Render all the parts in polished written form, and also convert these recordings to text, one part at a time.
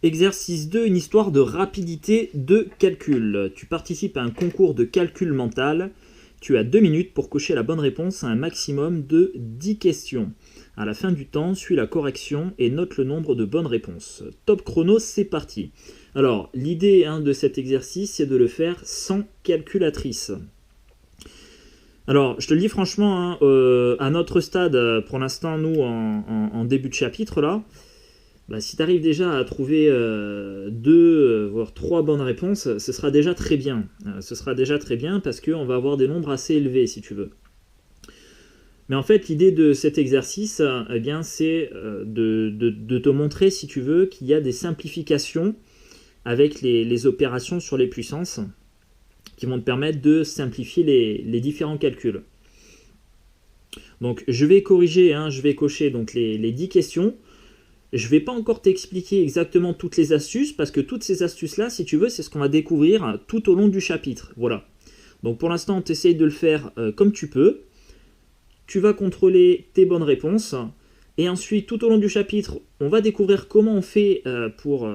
Exercice 2, une histoire de rapidité de calcul. Tu participes à un concours de calcul mental. Tu as 2 minutes pour cocher la bonne réponse à un maximum de 10 questions. À la fin du temps, suis la correction et note le nombre de bonnes réponses. Top chrono, c'est parti. Alors, l'idée de cet exercice, c'est de le faire sans calculatrice. Alors, je te le dis franchement, à notre stade, pour l'instant, nous, en début de chapitre, là, si tu arrives déjà à trouver 2, voire 3 bonnes réponses, ce sera déjà très bien. Ce sera déjà très bien parce qu'on va avoir des nombres assez élevés, si tu veux. Mais en fait, l'idée de cet exercice, c'est de te montrer, si tu veux, qu'il y a des simplifications avec les opérations sur les puissances qui vont te permettre de simplifier les différents calculs. Donc, je vais corriger, je vais cocher donc, les 10 questions. Je ne vais pas encore t'expliquer exactement toutes les astuces, parce que toutes ces astuces-là, si tu veux, c'est ce qu'on va découvrir tout au long du chapitre. Voilà. Donc pour l'instant, tu essayes de le faire comme tu peux. Tu vas contrôler tes bonnes réponses. Et ensuite, tout au long du chapitre, on va découvrir comment on fait pour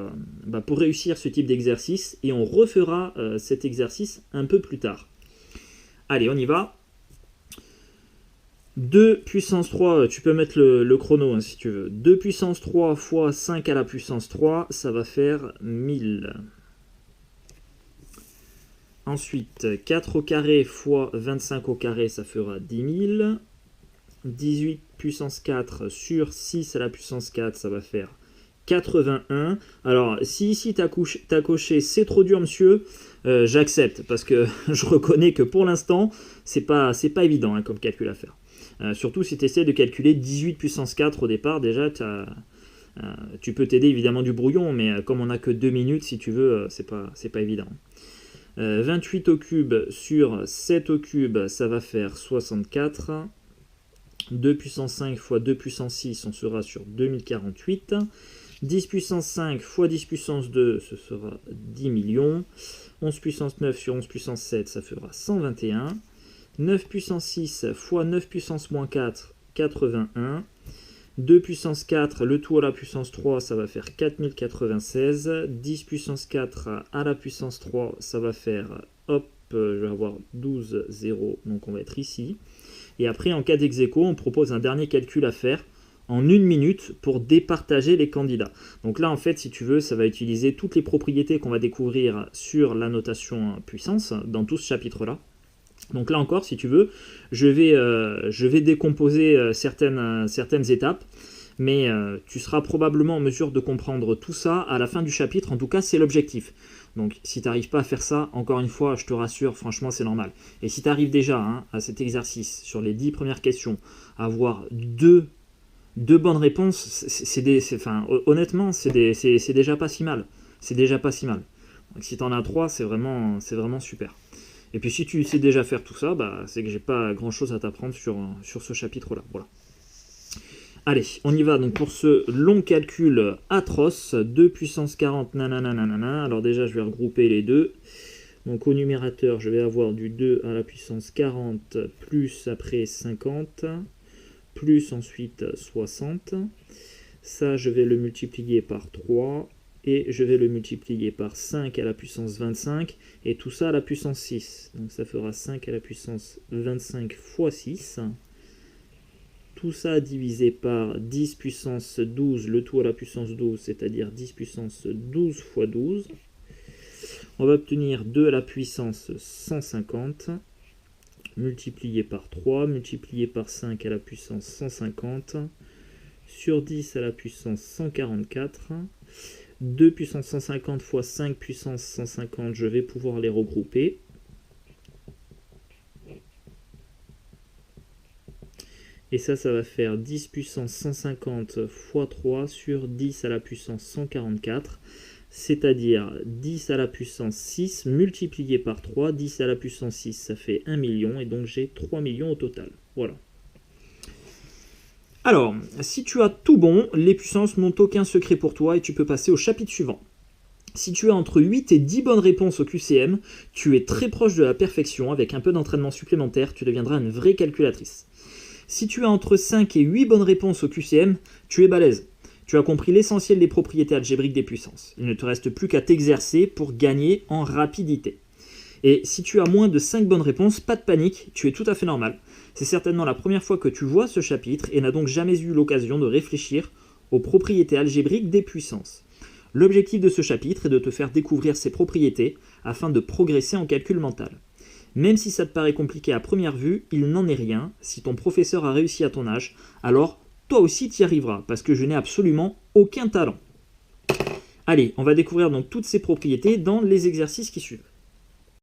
réussir ce type d'exercice. Et on refera cet exercice un peu plus tard. Allez, on y va. 2 puissance 3, tu peux mettre le chrono si tu veux. 2 puissance 3 fois 5 à la puissance 3, ça va faire 1000. Ensuite, 4 au carré fois 25 au carré, ça fera 10 000. 18 puissance 4 sur 6 à la puissance 4, ça va faire 81. Alors, si ici tu as coché c'est trop dur, monsieur, j'accepte, parce que je reconnais que pour l'instant, c'est pas évident comme calcul à faire. Surtout si tu essaies de calculer 18 puissance 4 au départ, déjà tu peux t'aider évidemment du brouillon, mais comme on n'a que 2 minutes, si tu veux, c'est pas évident. 28 au cube sur 7 au cube, ça va faire 64. 2 puissance 5 fois 2 puissance 6, on sera sur 2048. 10 puissance 5 fois 10 puissance 2, ce sera 10 millions. 11 puissance 9 sur 11 puissance 7, ça fera 121. 9 puissance 6 fois 9 puissance moins 4, 81. 2 puissance 4, le tout à la puissance 3, ça va faire 4096. 10 puissance 4 à la puissance 3, ça va faire, je vais avoir 12 zéros, donc on va être ici. Et après, en cas d'ex-aequo, on propose un dernier calcul à faire en 1 minute pour départager les candidats. Donc là, en fait, si tu veux, ça va utiliser toutes les propriétés qu'on va découvrir sur la notation puissance dans tout ce chapitre-là. Donc là encore, si tu veux, je vais décomposer certaines étapes, mais tu seras probablement en mesure de comprendre tout ça à la fin du chapitre. En tout cas, c'est l'objectif. Donc si tu n'arrives pas à faire ça, encore une fois, je te rassure, franchement, c'est normal. Et si tu arrives déjà à cet exercice, sur les 10 premières questions, à avoir deux bonnes réponses, honnêtement, c'est déjà pas si mal. C'est déjà pas si mal. Donc si tu en as 3, c'est vraiment super. Et puis si tu sais déjà faire tout ça, c'est que j'ai pas grand chose à t'apprendre sur ce chapitre-là. Voilà. Allez, on y va donc pour ce long calcul atroce. 2 puissance 40, nanana. Alors déjà, je vais regrouper les deux. Donc au numérateur, je vais avoir du 2 à la puissance 40, plus après 50, plus ensuite 60. Ça, je vais le multiplier par 3. Et je vais le multiplier par 5 à la puissance 25, et tout ça à la puissance 6. Donc ça fera 5 à la puissance 25 fois 6. Tout ça divisé par 10 puissance 12, le tout à la puissance 12, c'est-à-dire 10 puissance 12 fois 12. On va obtenir 2 à la puissance 150, multiplié par 3, multiplié par 5 à la puissance 150, sur 10 à la puissance 144. 2 puissance 150 fois 5 puissance 150, je vais pouvoir les regrouper. Et ça va faire 10 puissance 150 fois 3 sur 10 à la puissance 144, c'est-à-dire 10 à la puissance 6 multiplié par 3, 10 à la puissance 6, ça fait 1 million, et donc j'ai 3 millions au total. Voilà. Alors, si tu as tout bon, les puissances n'ont aucun secret pour toi et tu peux passer au chapitre suivant. Si tu as entre 8 et 10 bonnes réponses au QCM, tu es très proche de la perfection. Avec un peu d'entraînement supplémentaire, tu deviendras une vraie calculatrice. Si tu as entre 5 et 8 bonnes réponses au QCM, tu es balèze. Tu as compris l'essentiel des propriétés algébriques des puissances. Il ne te reste plus qu'à t'exercer pour gagner en rapidité. Et si tu as moins de 5 bonnes réponses, pas de panique, tu es tout à fait normal. C'est certainement la première fois que tu vois ce chapitre et n'as donc jamais eu l'occasion de réfléchir aux propriétés algébriques des puissances. L'objectif de ce chapitre est de te faire découvrir ces propriétés afin de progresser en calcul mental. Même si ça te paraît compliqué à première vue, il n'en est rien. Si ton professeur a réussi à ton âge, alors toi aussi tu y arriveras, parce que je n'ai absolument aucun talent. Allez, on va découvrir donc toutes ces propriétés dans les exercices qui suivent.